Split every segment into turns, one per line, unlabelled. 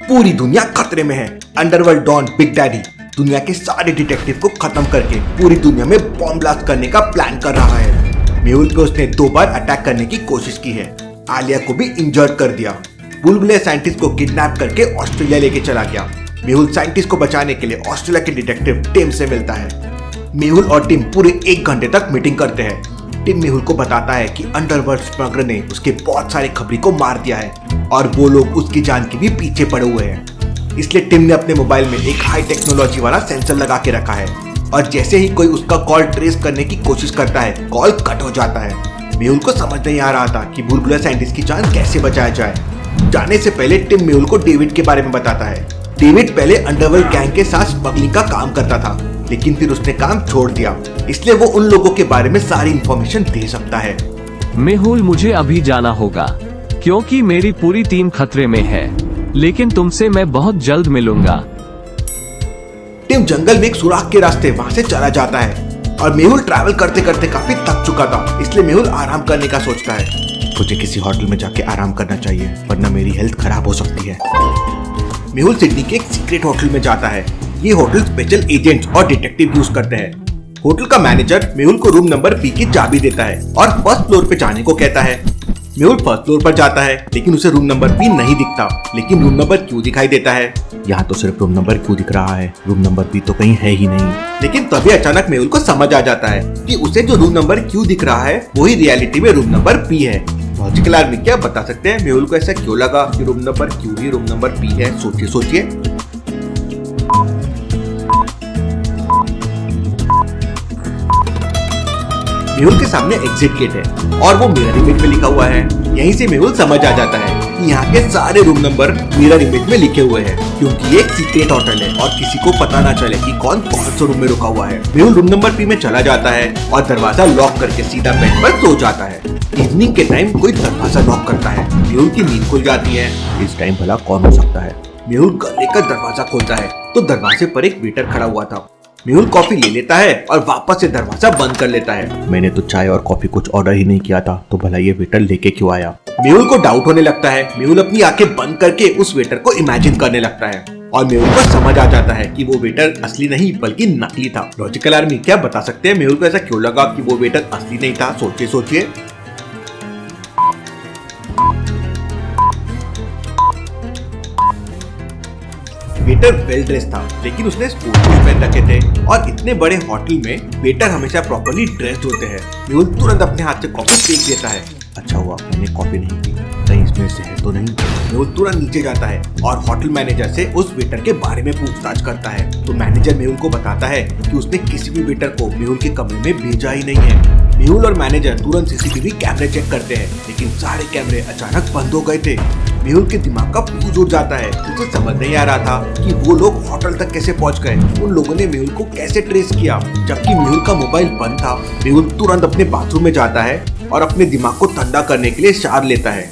पूरी दुनिया खतरे में है। अंडरवर्ल्ड डॉन बिग डैडी दुनिया के सारे डिटेक्टिव को खत्म करके पूरी दुनिया में बॉम्ब ब्लास्ट करने का प्लान कर रहा है। मेहुल पे उसने 2 बार अटैक करने की कोशिश की है। आलिया को भी इंजर्ड कर दिया। बुलबुले साइंटिस्ट को किडनैप करके ऑस्ट्रेलिया लेके चला गया। मेहुल साइंटिस्ट को बचाने के लिए ऑस्ट्रेलिया के डिटेक्टिव टिम से मिलता है। मेहुल और टिम पूरे 1 घंटे तक मीटिंग करते हैं। टिम मेहुल को बताता है कि अंडरवर्ल्ड स्मगलर ने उसके बहुत सारे खबरी को मार दिया है और वो लोग उसकी जान के भी पीछे पड़े हुए हैं। इसलिए टिम ने अपने मोबाइल में एक हाई टेक्नोलॉजी वाला सेंसर लगा के रखा है और जैसे ही कोई उसका कॉल ट्रेस करने की कोशिश करता है, कॉल कट हो जाता है। मेहुल को समझ नहीं आ रहा था कि बुलबुला साइंटिस्ट की जान कैसे बचाया जाए। जाने से पहले टिम मेहुल को डेविड के बारे में बताता है। डेविड पहले अंडरवर्ल्ड गैंग के साथ स्मगलिंग का काम करता था, लेकिन फिर उसने काम छोड़ दिया, इसलिए वो उन लोगों के बारे में सारी इंफॉर्मेशन दे सकता है।
मेहुल, मुझे अभी जाना होगा क्योंकि मेरी पूरी टीम खतरे में है, लेकिन तुमसे मैं बहुत जल्द मिलूंगा।
टिम जंगल में एक सुराग के रास्ते वहाँ से चला जाता है और मेहुल ट्रैवल करते करते काफी थक चुका था, इसलिए मेहुल आराम करने का सोचता है। मुझे किसी होटल में जाके आराम करना चाहिए वरना मेरी हेल्थ खराब हो सकती है। मेहुल सिडनी के एक सीक्रेट होटल में जाता है। ये होटल स्पेशल एजेंट्स और डिटेक्टिव यूज करते हैं। होटल का मैनेजर मेहुल को रूम नंबर बी की चाबी देता है और फर्स्ट फ्लोर पे जाने को कहता है। मेहुल फर्स्ट फ्लोर पर जाता है, लेकिन उसे रूम नंबर बी नहीं दिखता, लेकिन रूम नंबर क्यू दिखाई देता है। यहाँ तो सिर्फ रूम नंबर क्यू दिख रहा है, रूम नंबर बी तो कहीं है ही नहीं। लेकिन तभी अचानक मेहुल को समझ आ जाता है कि उसे जो रूम नंबर क्यू दिख रहा है वही रियलिटी में रूम नंबर बी है। लॉजिकल आर्मी क्या बता सकते हैं मेहुल को ऐसा क्यों लगा कि रूम नंबर क्यू ही रूम नंबर बी है? सोचिए सोचिए। मेहुल के सामने एग्जिट गेट है और वो मिरर इमेज में लिखा हुआ है। यहीं से मेहुल समझ आ जाता है कि यहाँ के सारे रूम नंबर मिरर इमेज में लिखे हुए हैं, क्योंकि ये एक सीक्रेट होटल है और किसी को पता ना चले कि कौन से रूम में रुका हुआ है। मेहुल रूम नंबर बी में चला जाता है और दरवाजा लॉक करके सीधा बेड पर सो जाता है। इवनिंग के टाइम कोई दरवाजा लॉक करता है। मेहुल की नींद खुल जाती है। इस टाइम भला कौन हो सकता है? मेहुल गले का दरवाजा खोलता है तो दरवाजे पर एक वेटर खड़ा हुआ था। मेहुल कॉफी ले लेता है और वापस से दरवाजा बंद कर लेता है। मैंने तो चाय और कॉफी कुछ ऑर्डर ही नहीं किया था, तो भला ये वेटर लेके क्यों आया? मेहुल को डाउट होने लगता है। मेहुल अपनी आंखें बंद करके उस वेटर को इमेजिन करने लगता है और मेहुल को समझ आ जाता है कि वो वेटर असली नहीं बल्कि नकली था। लॉजिकल आर्मी क्या बता सकते हैं मेहुल को ऐसा क्यों लगा कि वो वेटर असली नहीं था? सोचिए सोचिए। वेटर वेल ड्रेस था, लेकिन उसने स्पोर्ट्स शूज पहन रखे थे और इतने बड़े होटल में वेटर हमेशा प्रॉपर्ली ड्रेस्ड होते हैं। मेहुल तुरंत अपने हाथ से कॉफी फेंक देता है। अच्छा हुआ मैंने कॉफी नहीं पी, कहीं इसमें जहर तो नहीं। मेहुल तुरंत नीचे जाता है और होटल मैनेजर से उस वेटर के बारे में पूछताछ करता है। तो मैनेजर मेहुल को बताता है कि उसने किसी भी वेटर को मेहुल के कमरे में भेजा ही नहीं है। मेहुल और मैनेजर तुरंत सीसीटीवी कैमरे चेक करते हैं, लेकिन सारे कैमरे अचानक बंद हो गए थे। मेहुल के दिमाग का फ्यूज उड़ जाता है। उसे समझ नहीं आ रहा था कि वो लोग होटल तक कैसे पहुंच गए, उन लोगों ने मेहुल को कैसे ट्रेस किया, जबकि मेहुल का मोबाइल बंद था। मेहुल तुरंत अपने बाथरूम में जाता है और अपने दिमाग को ठंडा करने के लिए शावर लेता है।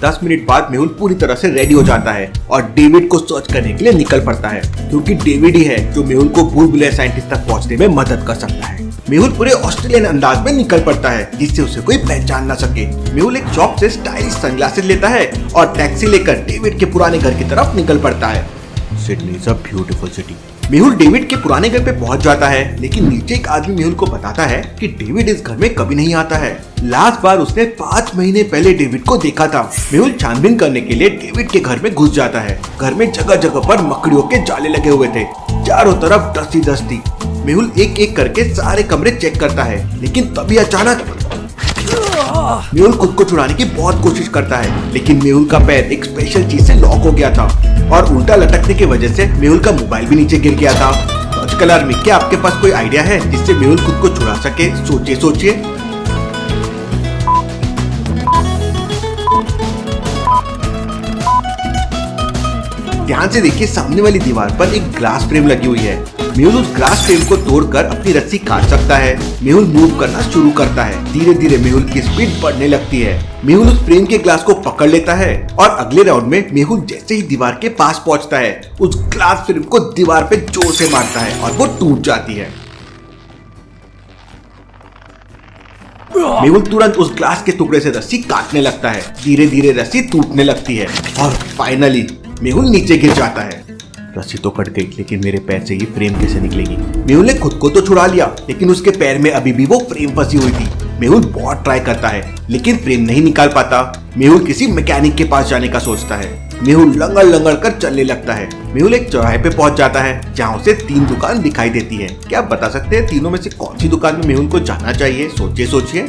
10 मिनट बाद मेहुल पूरी तरह से रेडी हो जाता है और डेविड को सर्च करने के लिए निकल पड़ता है, क्योंकि डेविड ही है जो मेहुल को बुलबुले साइंटिस्ट तक पहुंचने में मदद कर सकता है। मेहुल पूरे ऑस्ट्रेलियन अंदाज में निकल पड़ता है जिससे उसे कोई पहचान ना सके। मेहुल एक शॉप से स्टाइलिश सनग्लासेस लेता है और टैक्सी लेकर डेविड के पुराने घर की तरफ निकल पड़ता है। Sydney is a beautiful city. Mehul David के पुराने घर पे पहुंच जाता है, लेकिन नीचे एक आदमी मेहुल को बताता है कि डेविड इस घर में कभी नहीं आता है। लास्ट बार उसने 5 महीने पहले डेविड को देखा था। मेहुल छानबीन करने के लिए डेविड के घर में घुस जाता है। घर में जगह जगह पर मकड़ियों के जाले लगे हुए थे, चारों तरफ डस्टी डस्टी। मेहुल एक एक करके सारे कमरे चेक करता है, लेकिन तभी अचानक मेहुल खुद को छुड़ाने की बहुत कोशिश करता है, लेकिन मेहुल का पैर एक स्पेशल चीज से लॉक हो गया था और उल्टा लटकने की वजह से मेहुल का मोबाइल भी नीचे गिर गया था। लॉजिकल आर्मी क्या आपके पास कोई आइडिया है जिससे मेहुल खुद को छुड़ा सके? सोचिए सोचिए। ध्यान से देखिए, सामने वाली दीवार पर एक ग्लास फ्रेम लगी हुई है। मेहुल उस ग्लास फ्रेम को तोड़कर अपनी रस्सी काट सकता है। मेहुल मूव करना शुरू करता है। धीरे धीरे मेहुल की स्पीड बढ़ने लगती है। मेहुल उस फ्रेम के ग्लास को पकड़ लेता है और अगले राउंड में मेहुल जैसे ही दीवार के पास पहुंचता है, उस ग्लास फ्रेम को दीवार पे जोर से मारता है और वो टूट जाती है। मेहुल तुरंत उस ग्लास के टुकड़े से रस्सी काटने लगता है। धीरे धीरे रस्सी टूटने लगती है और फाइनली मेहुल नीचे गिर जाता है। रस्सी तो कट गई, लेकिन मेरे पैर से ये फ्रेम कैसे निकलेगी? मेहुल ने खुद को तो छुड़ा लिया, लेकिन उसके पैर में अभी भी वो फ्रेम फंसी हुई थी। मेहुल बहुत ट्राई करता है, लेकिन फ्रेम नहीं निकाल पाता। मेहुल किसी मैकेनिक के पास जाने का सोचता है। मेहुल लंगड़ लंगड़ कर चलने लगता है। मेहुल एक चौराहे पे पहुंच जाता है, जहाँ उसे 3 दुकान दिखाई देती है। क्या आप बता सकते हैं तीनों में से कौन सी दुकान में मेहुल को जाना चाहिए? सोचिए सोचिए।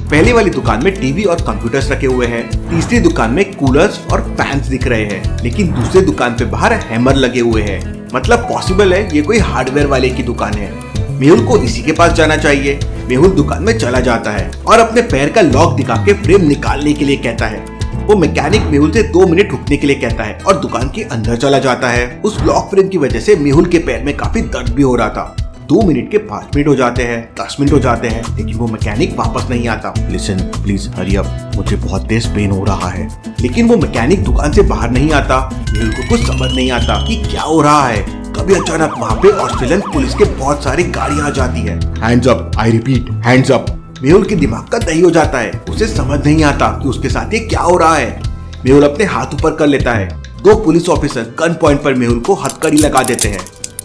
पहली वाली दुकान में टीवी और कंप्यूटर्स रखे हुए हैं। तीसरी दुकान में कूलर्स और फैंस दिख रहे हैं, लेकिन दूसरी दुकान पे बाहर हैमर लगे हुए हैं। मतलब पॉसिबल है ये कोई हार्डवेयर वाले की दुकान है। मेहुल को इसी के पास जाना चाहिए। मेहुल दुकान में चला जाता है और अपने पैर का लॉक दिखा के फ्रेम निकालने के लिए कहता है। वो मैकेनिक मेहुल से 2 मिनट रुकने के लिए कहता है और दुकान के अंदर चला जाता है। उस लॉक फ्रेम की वजह से मेहुल के पैर में काफी दर्द भी हो रहा था। 2 मिनट के 5 मिनट हो जाते हैं, 10 मिनट हो जाते हैं, लेकिन वो मैकेनिक वापस नहीं आता। लिसन प्लीज हरी अप, मुझे बहुत तेज पेन हो रहा है। लेकिन वो मैकेनिक दुकान से बाहर नहीं आता। मेहुल को कुछ समझ नहीं आता कि क्या हो रहा है। तभी अचानक वहाँ पे ऑस्ट्रेलियन पुलिस के बहुत सारी गाड़ियाँ आ जाती है। Hands up, I repeat hands up. Mehul के दिमाग का दही हो जाता है। उसे समझ नहीं आता कि उसके साथ ये क्या हो रहा है। मेहुल अपने हाथ ऊपर कर लेता है। 2 पुलिस ऑफिसर गन पॉइंट पर मेहुल को हथकड़ी लगा देते हैं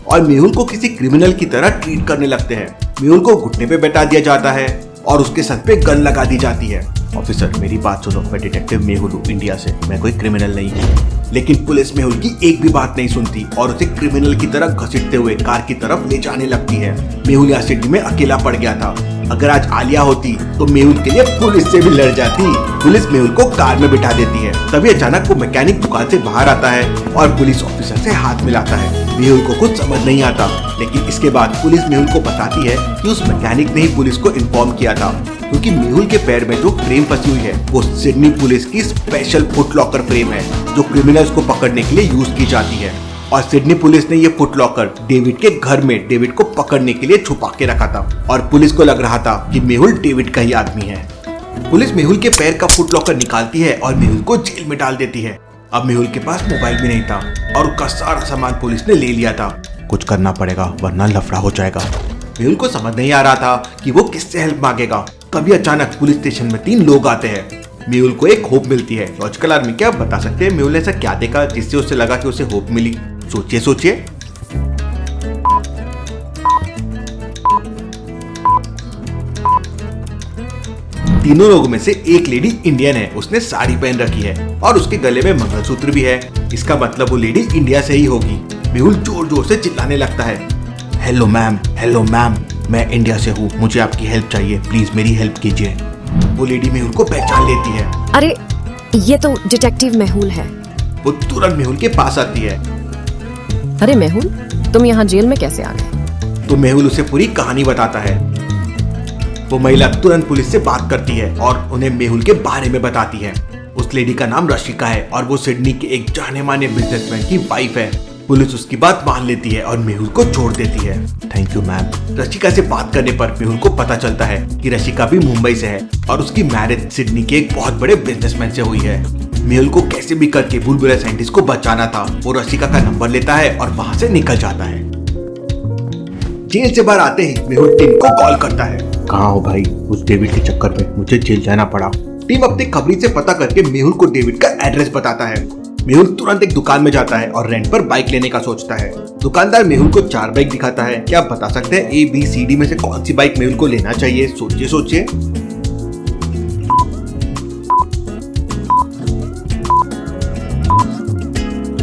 और मेहुल को किसी क्रिमिनल की तरह ट्रीट करने लगते हैं। मेहुल को घुटने पे बैठा दिया जाता है और उसके सर पे गन लगा दी जाती है। ऑफिसर मेरी बात सुनो, मैं डिटेक्टिव मेहुल हूँ इंडिया से, मैं कोई क्रिमिनल नहीं हूँ। लेकिन पुलिस मेहुल की एक भी बात नहीं सुनती और उसे क्रिमिनल की तरह घसीटते हुए कार की तरफ ले जाने लगती है। मेहुल यहाँ सिडनी में अकेला पड़ गया था। अगर आज आलिया होती तो मेहुल के लिए पुलिस से भी लड़ जाती। पुलिस मेहुल को कार में बिठा देती है। तभी अचानक वो मैकेनिक दुकान से बाहर आता है और पुलिस ऑफिसर से हाथ मिलाता है। मेहुल को कुछ समझ नहीं आता, लेकिन इसके बाद पुलिस मेहुल को बताती है कि उस मैकेनिक ने ही पुलिस को इन्फॉर्म किया था, क्योंकि मेहुल के पैर में जो फ्रेम फंसी हुई है वो सिडनी पुलिस की स्पेशल फुट लॉकर फ्रेम है, जो क्रिमिनल्स को पकड़ने के लिए यूज की जाती है। और सिडनी पुलिस ने ये फुट लॉकर डेविड के घर में डेविड को पकड़ने के लिए छुपा के रखा था और पुलिस को लग रहा था कि मेहुल डेविड का ही आदमी है। पुलिस मेहुल के पैर का फुट लॉकर निकालती है और मेहुल को जेल में डाल देती है। अब मेहुल के पास मोबाइल भी नहीं था और उसका सारा सामान पुलिस ने ले लिया था। कुछ करना पड़ेगा वरना लफड़ा हो जाएगा। मेहुल को समझ नहीं आ रहा था कि वो किससे हेल्प मांगेगा। तभी अचानक पुलिस स्टेशन में 3 लोग आते हैं। मेहुल को एक होप मिलती है। लॉजिकल आर्मी, क्या आप बता सकते हैं मेहुल ने ऐसा क्या देखा जिससे उसे लगा कि उसे होप मिली? सोचिए सोचिए। तीनों लोगों में से एक लेडी इंडियन है। उसने साड़ी पहन रखी है और उसके गले में मंगलसूत्र भी है। इसका मतलब वो लेडी इंडिया से ही होगी। मेहुल जोर जोर से चिल्लाने लगता है, हेलो मैम, मैं इंडिया से हूँ, मुझे आपकी हेल्प चाहिए, प्लीज मेरी हेल्प कीजिए। वो लेडी मेहुल को पहचान लेती है।
अरे ये तो डिटेक्टिव मेहुल है।
वो तुरंत मेहुल के पास आती है।
अरे मेहुल, तुम यहाँ जेल में कैसे आ गए?
तो मेहुल उसे पूरी कहानी बताता है। वो महिला तुरंत पुलिस से बात करती है और उन्हें मेहुल के बारे में बताती है। उस लेडी का नाम रशिका है और वो सिडनी के एक जाने माने बिजनेसमैन की वाइफ है। पुलिस उसकी बात मान लेती है और मेहुल को छोड़ देती है। Thank you ma'am. रशिका से बात करने पर मेहुल को पता चलता है कि रशिका भी मुंबई से है और उसकी मैरिज सिडनी के एक बहुत बड़े बिजनेसमैन से हुई है। मेहुल को कैसे भी करके बुलबुला साइंटिस्ट को बचाना था। वो रशिका का नंबर लेता है और वहाँ से निकल जाता है। जेल से बाहर आते ही मेहुल टीम को कॉल करता है। कहाँ हो भाई? उस डेविड के चक्कर में मुझे जेल जाना पड़ा। टीम अपनी खबरी से पता करके मेहुल को डेविड का एड्रेस बताता है। मेहुल तुरंत एक दुकान में जाता है और रेंट पर बाइक लेने का सोचता है। दुकानदार मेहुल को 4 बाइक दिखाता है। क्या आप बता सकते हैं A, B, C, D में से कौन सी बाइक मेहुल को लेना चाहिए? सोचिए सोचिए।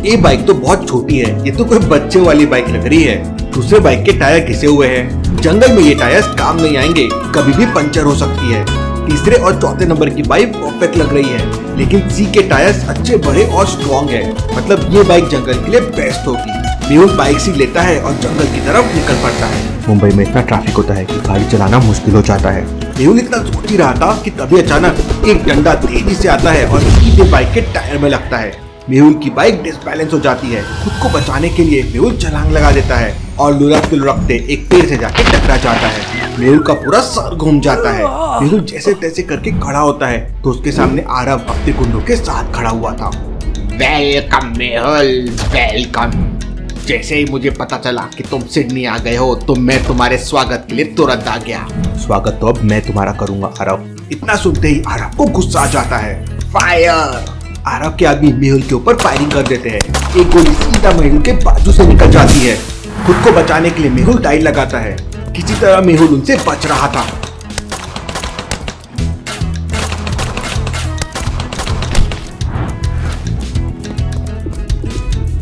ये बाइक तो बहुत छोटी है, ये तो कोई बच्चे वाली बाइक लग रही है। दूसरे बाइक के टायर घिसे हुए हैं। जंगल में ये टायर्स काम नहीं आएंगे, कभी भी पंचर हो सकती है। तीसरे और चौथे नंबर की बाइक परफेक्ट लग रही है, लेकिन सी के टायर्स अच्छे बड़े और स्ट्रॉन्ग है। मतलब ये बाइक जंगल के लिए बेस्ट होगी। मेहुल बाइक सीट लेता है और जंगल की तरफ निकल पड़ता है। मुंबई में इतना ट्रैफिक होता है कि गाड़ी चलाना मुश्किल हो जाता है। मेहुल इतना सोच ही रहा था कि तभी अचानक एक डंडा तेजी से आता है और सीधे बाइक के टायर में लगता है। मेहुल की बाइक डिसबैलेंस हो जाती है। खुद को बचाने के लिए मेहुल छलांग लगा देता है और लुढ़कते लुढ़कते एक पेड़ से जाके टकरा जाता है। मेहुल का पूरा सर घूम जाता है। मेहुल जैसे तैसे करके खड़ा होता है तो उसके सामने आरव अपने गुंडों के साथ खड़ा हुआ था।
Welcome Mehul, welcome.
जैसे ही मुझे पता चला कि तुम सिडनी आ गए हो तो मैं तुम्हारे स्वागत के लिए तुरंत आ गया। स्वागत तो अब मैं तुम्हारा करूंगा आरव। इतना सुनते ही आरव को गुस्सा आ जाता है। फायर! आरव के आदमी मेहुल के ऊपर फायरिंग कर देते हैं। एक गोली सीधा मेहुल के बाजू से निकल जाती है। खुद को बचाने के लिए मेहुल डाइव लगाता है। किसी तरह मेहुल उनसे बच रहा था।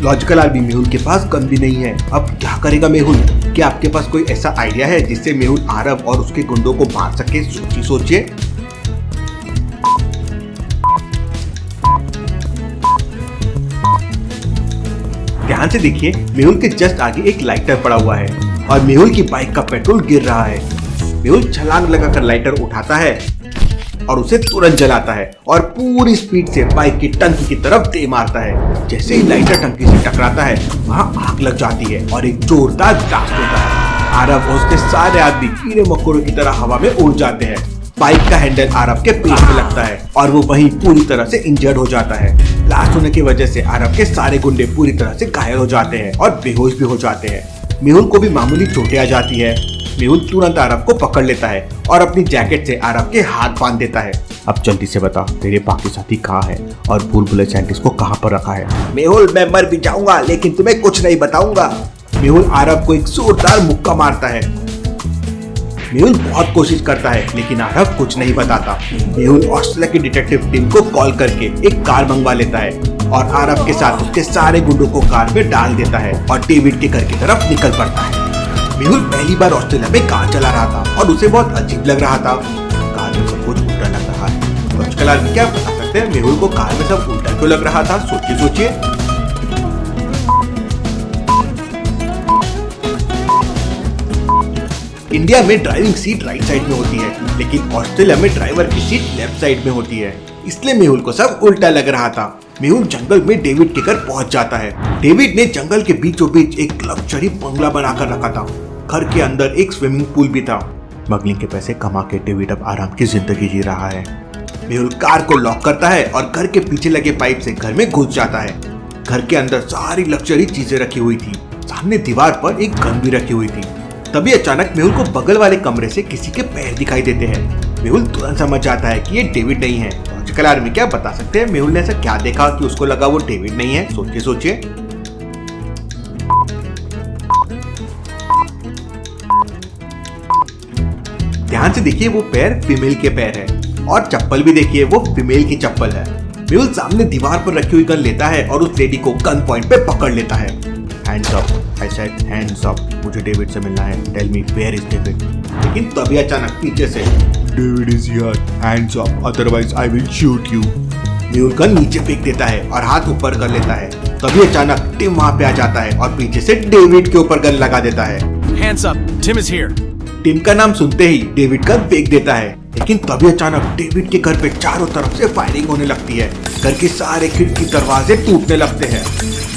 लॉजिकल आर्मी मेहुल के पास गन भी नहीं है। अब क्या करेगा मेहुल? क्या आपके पास कोई ऐसा आइडिया है जिससे मेहुल आरव और उसके गुंडों को मार सके? सोचिए। ध्यान से देखिए, मेहुल के जस्ट आगे एक लाइटर पड़ा हुआ है और मेहुल की बाइक का पेट्रोल गिर रहा है। मेहुल छलांग लगाकर लाइटर उठाता है और उसे तुरंत जलाता है और पूरी स्पीड से बाइक की टंकी की तरफ दे मारता है। जैसे ही लाइटर टंकी से टकराता है वहाँ आग लग जाती है और एक जोरदार ब्लास्ट होता है। आरव और उसके सारे आदमी कीड़े मकोड़ों की तरह हवा में उड़ जाते हैं। बाइक का हैंडल आरव के पेट में लगता है और वो वहीं पूरी तरह से इंजर्ड हो जाता है। ब्लास्ट होने की वजह से आरव के सारे गुंडे पूरी तरह से घायल हो जाते हैं और बेहोश भी हो जाते हैं। मेहुल को भी मामूली चोटें आ जाती है। मेहुल तुरंत आरव को पकड़ लेता है और अपनी जैकेट से आरव के हाथ बांध देता है। अब जल्दी से बता, तेरे बाकी साथी कहाँ है और बुलबुले साइंटिस्ट को कहाँ पर रखा है? मेहुल, मैं मर भी जाऊंगा लेकिन तुम्हें कुछ नहीं बताऊंगा। मेहुल आरव को एक जोरदार मुक्का मारता है। मेहुल बहुत कोशिश करता है लेकिन आरव कुछ नहीं बताता। मेहुल ऑस्ट्रेलिया की डिटेक्टिव टीम को कॉल करके एक कार मंगवा लेता है और आरव के साथ उसके सारे गुंडों को कार में डाल देता है और डेविड के घर की तरफ निकल पड़ता है। मेहुल पहली बार ऑस्ट्रेलिया में कार चला रहा था और उसे बहुत अजीब लग रहा था। कार में सब कुछ उल्टा लग रहा है। तो आजकल आदमी क्या बता सकते हैं मेहुल को कार में सब उल्टा क्यों लग रहा था? सोचिए। इंडिया में ड्राइविंग सीट राइट साइड में होती है लेकिन ऑस्ट्रेलिया में ड्राइवर की सीट लेफ्ट साइड में होती है, इसलिए मेहुल को सब उल्टा लग रहा था। मेहुल जंगल में डेविड के घर पहुंच जाता है। डेविड ने जंगल के बीचों बीच एक लग्जरी बंगला बनाकर रखा था। घर के अंदर एक स्विमिंग पूल भी था। स्मगलिंग के पैसे कमा के डेविड अब आराम की जिंदगी जी रहा है। मेहुल कार को लॉक करता है और घर के पीछे लगे पाइप से घर में घुस जाता है। घर के अंदर सारी लग्जरी चीजें रखी हुई थी। सामने दीवार पर एक गन भी रखी हुई थी। तभी अचानक मेहुल को बगल वाले कमरे से किसी के पैर दिखाई देते हैं। मेहुल तुरंत समझ जाता है कि ये डेविड नहीं है। लॉजिकल आर्मी क्या बता सकते हैं मेहुल ने ऐसा क्या देखा कि उसको लगा वो डेविड नहीं है? सोचिए। ध्यान से देखिए, वो पैर फीमेल के पैर है और चप्पल भी देखिए, वो फीमेल की चप्पल है। मेहुल सामने दीवार पर रखी हुई गन लेता है और उस लेडी को गन पॉइंट पे पकड़ लेता है। Hands up, I said hands up, मुझे डेविड से मिलना है, tell me where is David. लेकिन तभी अचानक पीछे से David is here, hands up otherwise I will shoot you. Mehul gun नीचे फेंक देता है और हाथ ऊपर कर लेता है। तभी अचानक टिम वहां पे आ जाता है और पीछे से डेविड के ऊपर गन लगा देता है।
Hands up, Tim is here.
Tim का नाम सुनते ही डेविड गन फेंक देता है। लेकिन तभी अचानक डेविड के घर पे चारों तरफ से फायरिंग होने लगती है। घर के सारे खिड़की दरवाजे टूटने लगते हैं।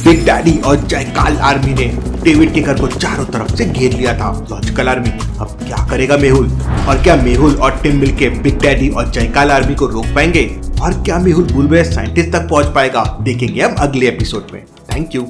बिग डैडी और जयकाल आर्मी ने डेविड के घर को चारों तरफ से घेर लिया था। लॉजिकल आर्मी अब क्या करेगा मेहुल? और क्या मेहुल और टिम मिलके बिग डैडी और जयकाल आर्मी को रोक पाएंगे? और क्या मेहुल बुलबुले साइंटिस्ट तक पहुंच पाएगा? देखेंगे हम अगले एपिसोड में। Thank you.